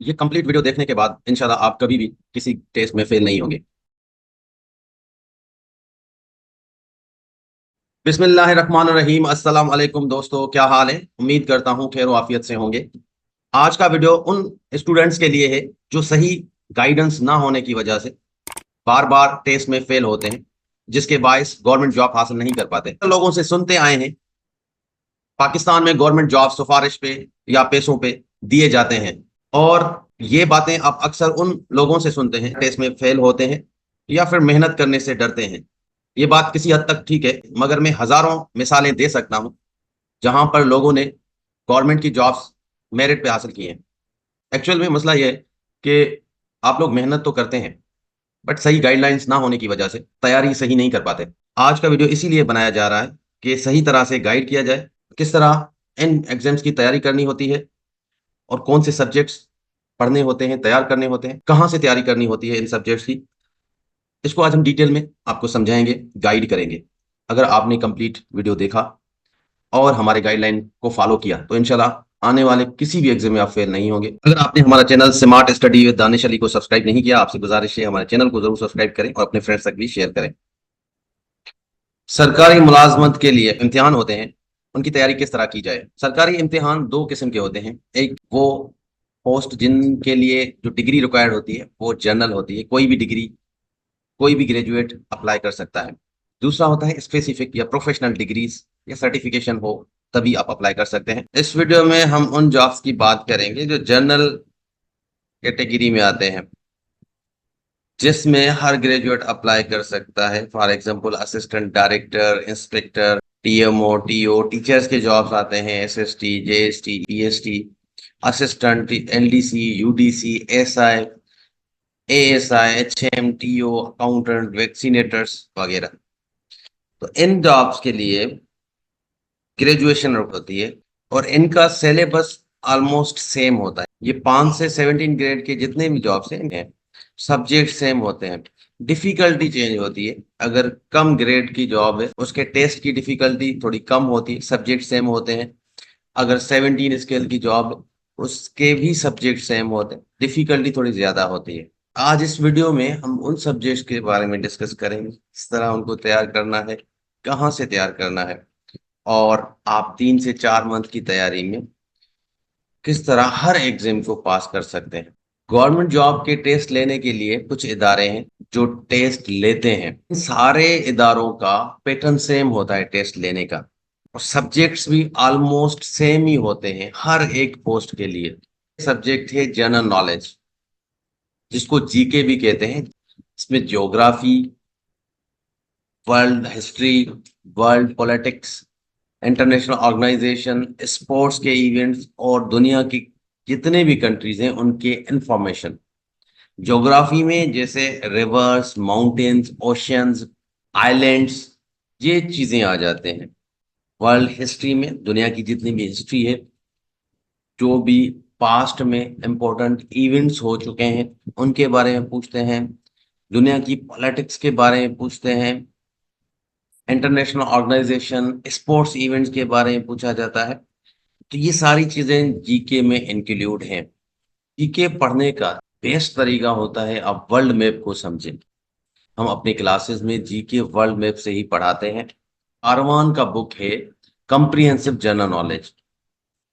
ये complete video देखने के बाद इंशाल्लाह आप कभी भी किसी टेस्ट में फेल नहीं होंगे। बिस्मिल्लाहिर्रहमानिर्रहीम। अस्सलाम वालेकुम दोस्तों, क्या हाल है? उम्मीद करता हूँ खैर आफियत से होंगे। आज का वीडियो उन स्टूडेंट्स के लिए है जो सही गाइडेंस ना होने की वजह से बार बार टेस्ट में फेल होते हैं, जिसके बायस गवर्नमेंट जॉब हासिल नहीं कर पाते। लोगों से सुनते आए हैं पाकिस्तान में गवर्नमेंट जॉब सिफारिश पे या पैसों पे दिए जाते हैं, और ये बातें आप अक्सर उन लोगों से सुनते हैं टेस्ट में फेल होते हैं या फिर मेहनत करने से डरते हैं। ये बात किसी हद तक ठीक है, मगर मैं हजारों मिसालें दे सकता हूं जहां पर लोगों ने गवर्नमेंट की जॉब्स मेरिट पे हासिल की हैं। एक्चुअल में मसला यह है कि आप लोग मेहनत तो करते हैं, बट सही गाइडलाइंस ना होने की वजह से तैयारी सही नहीं कर पाते। आज का वीडियो इसीलिए बनाया जा रहा है कि सही तरह से गाइड किया जाए किस तरह इन एग्जाम्स की तैयारी करनी होती है और कौन से सब्जेक्ट्स पढ़ने होते हैं, तैयार करने होते हैं, कहाँ से तैयारी करनी होती है इन सब्जेक्ट्स की। इसको आज हम डिटेल में आपको समझाएंगे, गाइड करेंगे। अगर आपने कंप्लीट वीडियो देखा और हमारे गाइडलाइन को फॉलो किया तो इंशाल्लाह आने वाले किसी भी एग्जाम में आप फेल नहीं होंगे। अगर आपने हमारा channel smart study with Danish Ali को सब्सक्राइब नहीं किया, आपसे गुजारिश है हमारे चैनल को जरूर सब्सक्राइब करें और अपने फ्रेंड्स तक भी शेयर करें। सरकारी मुलाजमत के लिए इम्तिहान होते हैं, उनकी तैयारी किस तरह की जाए? सरकारी इम्तिहान दो किस्म के होते हैं। एक वो पोस्ट जिनके लिए जो डिग्री रिक्वायर्ड होती है वो जनरल होती है, कोई भी डिग्री कोई भी ग्रेजुएट अप्लाई कर सकता है। दूसरा होता है स्पेसिफिक या प्रोफेशनल डिग्रीज या सर्टिफिकेशन हो तभी आप अप्लाई कर सकते हैं। इस वीडियो में हम उन जॉब्स की बात करेंगे जो जनरल कैटेगरी में आते हैं, जिसमें हर ग्रेजुएट अप्लाई कर सकता है। For example assistant director, inspector, TMO, TO, teachers के जॉब्स आते हैं, SST, JST, PST, assistant, LDC, UDC, SI, ASI, HM, TO, accountant, vaccinators वगैरह। तो इन जॉब्स के लिए ग्रेजुएशन होती है और इनका सिलेबस ऑलमोस्ट सेम होता है। ये 5 से 17 ग्रेड के जितने भी जॉब्स हैं सब्जेक्ट सेम होते हैं, डिफिकल्टी चेंज होती है। अगर कम ग्रेड की जॉब है उसके टेस्ट की डिफिकल्टी थोड़ी कम होती है, सब्जेक्ट सेम होते हैं। अगर 17 स्केल की जॉब है उसके भी सब्जेक्ट सेम होते हैं, डिफिकल्टी थोड़ी ज्यादा होती है। आज इस वीडियो में हम उन सब्जेक्ट्स के बारे में डिस्कस करेंगे, किस तरह उनको तैयार करना है, कहाँ से तैयार करना है, और आप 3 से 4 मंथ की तैयारी में किस तरह हर एग्जाम को पास कर सकते हैं। गवर्नमेंट जॉब के टेस्ट लेने के लिए कुछ इदारे हैं जो टेस्ट लेते हैं। इन सारे इदारों का पैटर्न सेम होता है टेस्ट लेने का, और सब्जेक्ट्स भी ऑलमोस्ट सेम ही होते हैं हर एक पोस्ट के लिए। सब्जेक्ट है जनरल नॉलेज, जिसको जीके भी कहते हैं। इसमें geography, world history, world politics, international organisation, sports के इवेंट्स और दुनिया की जितने भी कंट्रीज हैं उनके इंफॉर्मेशन। ज्योग्राफी में जैसे रिवर्स, माउंटेन्स, ओशियंस, आइलैंड्स, ये चीजें आ जाते हैं। वर्ल्ड हिस्ट्री में दुनिया की जितनी भी हिस्ट्री है, जो भी पास्ट में इंपॉर्टेंट इवेंट्स हो चुके हैं उनके बारे में पूछते हैं। दुनिया की पॉलिटिक्स के बारे में पूछते हैं। इंटरनेशनल ऑर्गेनाइजेशन, स्पोर्ट्स इवेंट्स के बारे में पूछा जाता है। तो ये सारी चीजें जीके में इंक्लूड हैं। जीके पढ़ने का बेस्ट तरीका होता है आप वर्ल्ड मैप को समझें। हम अपने क्लासेस में जीके वर्ल्ड मैप से ही पढ़ाते हैं। आरवान का बुक है कॉम्प्रिहेंसिव जनरल नॉलेज,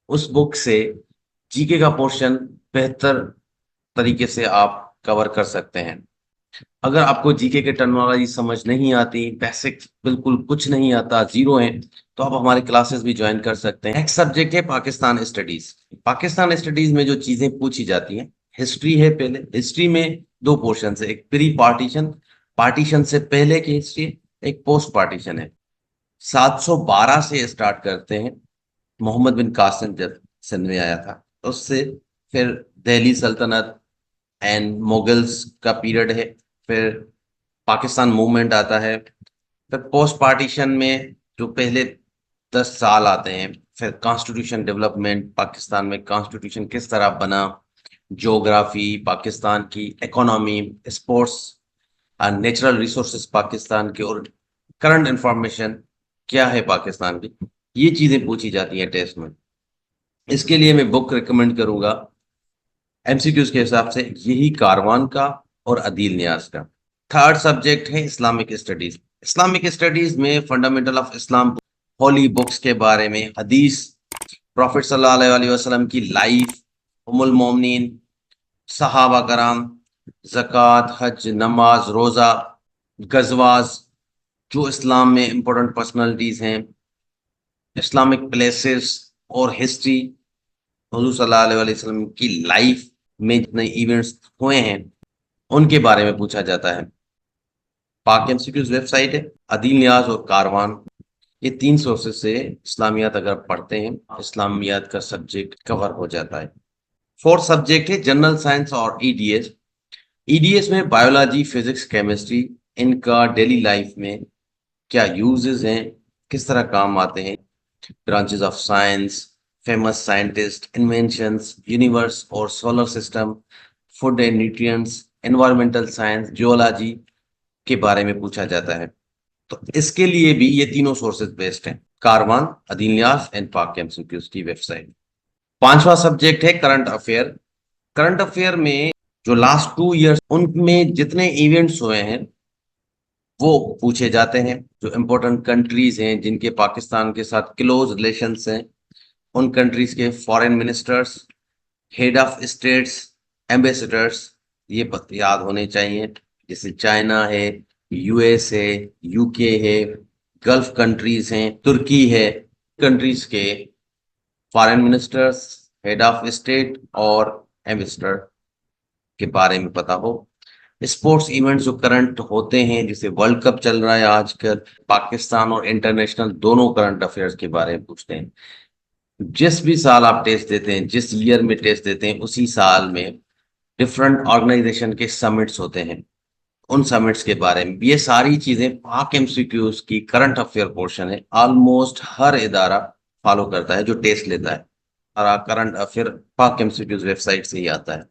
उस बुक से जीके का पोर्शन बेहतर तरीके से आप कवर कर सकते हैं। अगर आपको जीके के टर्मिनोलॉजी समझ नहीं आती, बेसिक्स बिल्कुल कुछ नहीं आता, जीरो है, तो आप हमारे क्लासेस भी ज्वाइन कर सकते हैं। नेक्स्ट सब्जेक्ट है पाकिस्तान स्टडीज। पाकिस्तान स्टडीज में जो चीजें पूछी जाती हैं, हिस्ट्री है। पहले हिस्ट्री में दो पोर्शन है, एक प्री पार्टीशन, पार्टीशन से पहले की हिस्ट्री, एक पोस्ट पार्टीशन है। 712 से स्टार्ट करते हैं, मोहम्मद बिन कासिम जब सिंध में आया था उससे, फिर दिल्ली सल्तनत एंड मुगल्स का पीरियड है, फिर पाकिस्तान मूवमेंट आता है, फिर पोस्ट पार्टीशन में जो पहले 10 साल आते हैं, फिर कॉन्स्टिट्यूशन डेवलपमेंट, पाकिस्तान में कॉन्स्टिट्यूशन किस तरह बना, ज्योग्राफी, पाकिस्तान की economy, sports, natural resources Pakistan के, और करंट इंफॉर्मेशन क्या है पाकिस्तान की। ये चीजें पूछी जाती हैं टेस्ट में। इसके लिए मैं बुक रिकमेंड करूंगा एमसीक्यूज के हिसाब से यही कारवान का और अदील न्याज का। थर्ड सब्जेक्ट है इस्लामिक स्टडीज। इस्लामिक स्टडीज में fundamental of Islam, holy books के बारे में, हदीस, प्रॉफिट सल्लल्लाहु अलैहि वसल्लम की लाइफ, उम्मुल मोमिनीन, सहाबा कराम, ज़कात, हज, नमाज, रोजा, गजवाज, जो इस्लाम में इंपॉर्टेंट पर्सनालिटीज हैं, इस्लामिक प्लेसेस और हिस्ट्री, हुजूर सल्लल्लाहु अलैहि वसल्लम की लाइफ में जितने इवेंट्स हुए हैं उनके बारे में पूछा जाता है। पाक एमसीक्यूज वेबसाइट है, अदील न्याज और कारवान, ये तीन सोर्सेज से इस्लामियात अगर पढ़ते हैं इस्लामियात का सब्जेक्ट कवर हो जाता है। फोर्थ सब्जेक्ट है जनरल साइंस और ईडीएस। ईडीएस में बायोलॉजी, फिजिक्स, केमिस्ट्री, इनका डेली लाइफ में क्या यूजेस हैं, किस तरह काम आते हैं, branches of science, famous scientist, inventions, universe और solar system, food and nutrients, environmental science, geology के बारे में पूछा जाता है। तो इसके लिए भी ये तीनों सोर्सेज बेस्ड हैं, कारवान, अदील न्याज एंड पाक एमसीक्यूज की वेबसाइट। पांचवा सब्जेक्ट है करंट अफेयर। करंट अफेयर में जो लास्ट 2 इयर्स उनमें जितने इवेंट्स हुए हैं वो पूछे जाते हैं। जो इम्पोर्टेंट कंट्रीज हैं जिनके पाकिस्तान के साथ क्लोज रिलेशंस हैं, उन कंट्रीज के foreign ministers, head of states, ambassadors ये याद होने चाहिए। जैसे चाइना है, यूएस है, यूके है, गल्फ कंट्रीज हैं, तुर्की है, कंट्रीज के foreign ministers, head of state और एम्बेसडर के बारे में पता हो। स्पोर्ट्स इवेंट्स जो करंट होते हैं, जैसे वर्ल्ड कप चल रहा है आजकल, पाकिस्तान और इंटरनेशनल दोनों करंट अफेयर्स के बारे में पूछते हैं। जिस भी साल आप टेस्ट देते हैं, जिस ईयर में टेस्ट देते हैं, उसी साल में डिफरेंट ऑर्गेनाइजेशन के समिट्स होते हैं, उन समिट्स के बारे में ये सारी चीजें पाक एमसीक्यूज की करंट अफेयर पोर्शन है। ऑलमोस्ट हर इदारा फॉलो करता है जो टेस्ट लेता है, और करंट अफेयर पाक एमसीक्यूज वेबसाइट से ही आता है,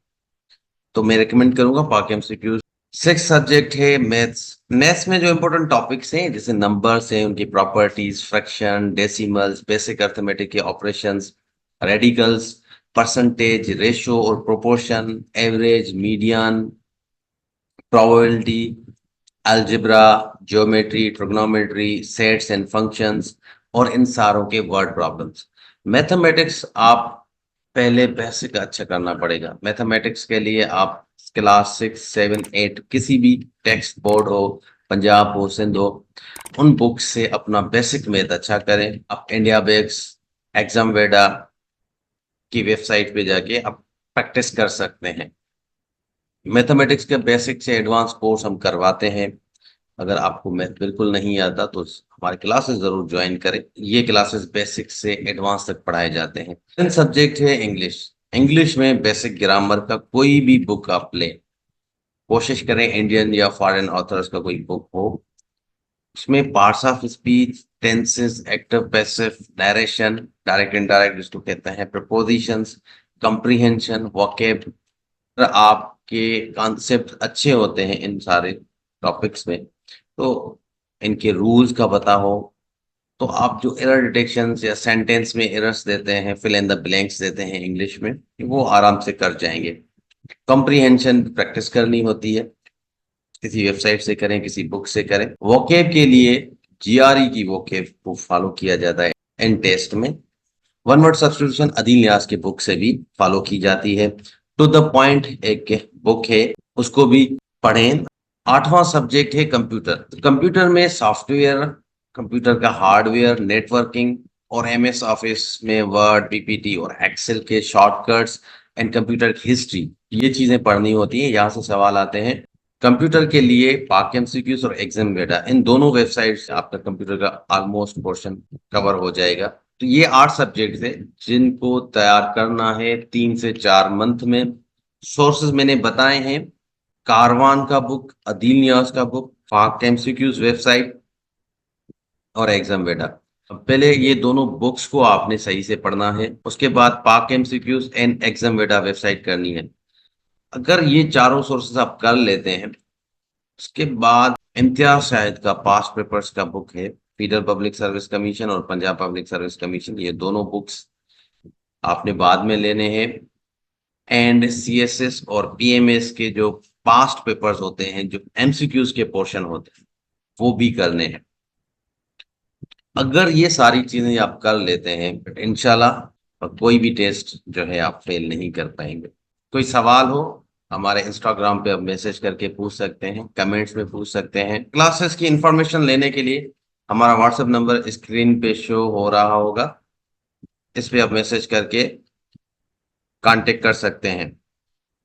तो मैं रिकमेंड करूंगा पाक एमसीक्यूज। सिक्स सब्जेक्ट है मैथ्स। मैथ्स में जो इंपॉर्टेंट टॉपिक्स हैं जैसे नंबर्स हैं, उनकी properties, fraction, decimals, basic arithmetic के ऑपरेशंस, रेडिकल्स, परसेंटेज, रेशो और proportion, average, median, probability, algebra, geometry, trigonometry, sets and functions और इन सारों के वर्ड प्रॉब्लम्स। मैथमेटिक्स आप पहले बेसिक अच्छा करना पड़ेगा। मैथमेटिक्स के लिए आप क्लास 6, 7, 8 किसी भी टेक्स्ट बोर्ड हो, पंजाब हो, सिंध हो, उन बुक्स से अपना बेसिक मैथ अच्छा करें। आप इंडिया बेक्स, एग्जाम वेडा की वेबसाइट पे जाके आप प्रैक्टिस कर सकते हैं। मैथमेटिक्स के बेसिक से एडवांस कोर्स हम करवाते हैं। अगर आपको मैथ बिल्कुल नहीं आता तो हमारे क्लासेस जरूर ज्वाइन करें। ये क्लासेस बेसिक से एडवांस तक पढ़ाए जाते हैं। सेकंड सब्जेक्ट है इंग्लिश। इंग्लिश में बेसिक ग्रामर का कोई भी बुक आप लें, कोशिश करें इंडियन या फॉरेन ऑथर्स का कोई बुक हो। उसमें parts of speech, tenses, active passive, narration, direct indirect जिसको कहते हैं, प्रपोजिशंस, कंप्रीहेंशन, वोकैब, आपके कॉन्सेप्ट अच्छे होते हैं इन सारे टॉपिक्स में, तो इनके रूल्स का पता हो, तो आप जो एरर डिटेक्शन या सेंटेंस में एरर्स देते हैं, फिल इन द ब्लैंक्स देते हैं इंग्लिश में, वो आराम से कर जाएंगे। कॉम्प्रीहेंशन प्रैक्टिस करनी होती है, किसी वेबसाइट से करें, किसी बुक से करें। वोकैब के लिए जीआरई की वोकैब को फॉलो किया जाता है इन टेस्ट में। वन वर्ड सब्स्टिट्यूशन अदील न्याज के बुक से भी फॉलो की जाती है। टू द पॉइंट एक बुक है, उसको भी पढ़ें। आठवां सब्जेक्ट है कंप्यूटर। कंप्यूटर में सॉफ्टवेयर, कंप्यूटर का हार्डवेयर, नेटवर्किंग और एमएस ऑफिस में वर्ड, पीपीटी और एक्सेल के शॉर्टकट्स एंड कंप्यूटर की हिस्ट्री, ये चीजें पढ़नी होती है। यहाँ से सवाल आते हैं। कंप्यूटर के लिए पाक एमसीक्यूज और एग्जाम डेटा, इन दोनों वेबसाइट से आपका कंप्यूटर का ऑलमोस्ट पोर्शन कवर हो जाएगा। तो ये 8 सब्जेक्ट है जिनको तैयार करना है 3 से 4 मंथ में। सोर्सेज मैंने बताए हैं, कारवान का बुक, अदील न्याज का बुक, पाक एमसीक्यूज वेबसाइट और एग्जाम वेडा। पहले ये दोनों बुक्स को आपने सही से पढ़ना है, उसके बाद पाक एमसीक्यूज एंड एग्जाम वेडा वेबसाइट करनी है। अगर ये चारों सोर्सेज आप कर लेते हैं, उसके बाद इम्तियाज शाहिद का पास्ट पेपर्स का बुक है, फेडरल पब्लिक सर्विस कमीशन और पंजाब पब्लिक सर्विस कमीशन, ये दोनों बुक्स आपने बाद में लेने हैं। एंड सीएसएस और पीएमएस के जो पास्ट पेपर्स होते हैं, जो एमसीक्यूज के पोर्शन होते हैं, वो भी करने हैं। अगर ये सारी चीजें आप कर लेते हैं, इंशाल्लाह कोई भी टेस्ट जो है आप फेल नहीं कर पाएंगे। कोई सवाल हो, हमारे इंस्टाग्राम पे आप मैसेज करके पूछ सकते हैं, कमेंट्स में पूछ सकते हैं। क्लासेस की इंफॉर्मेशन लेने के लिए हमारा व्हाट्सएप नंबर स्क्रीन पे शो हो रहा होगा, इस पे आप मैसेज करके कांटेक्ट कर सकते हैं।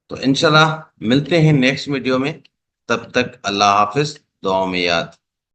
तो इंशाल्लाह मिलते हैं नेक्स्ट वीडियो में। तब तक अल्लाह हाफिज, दुआ में याद।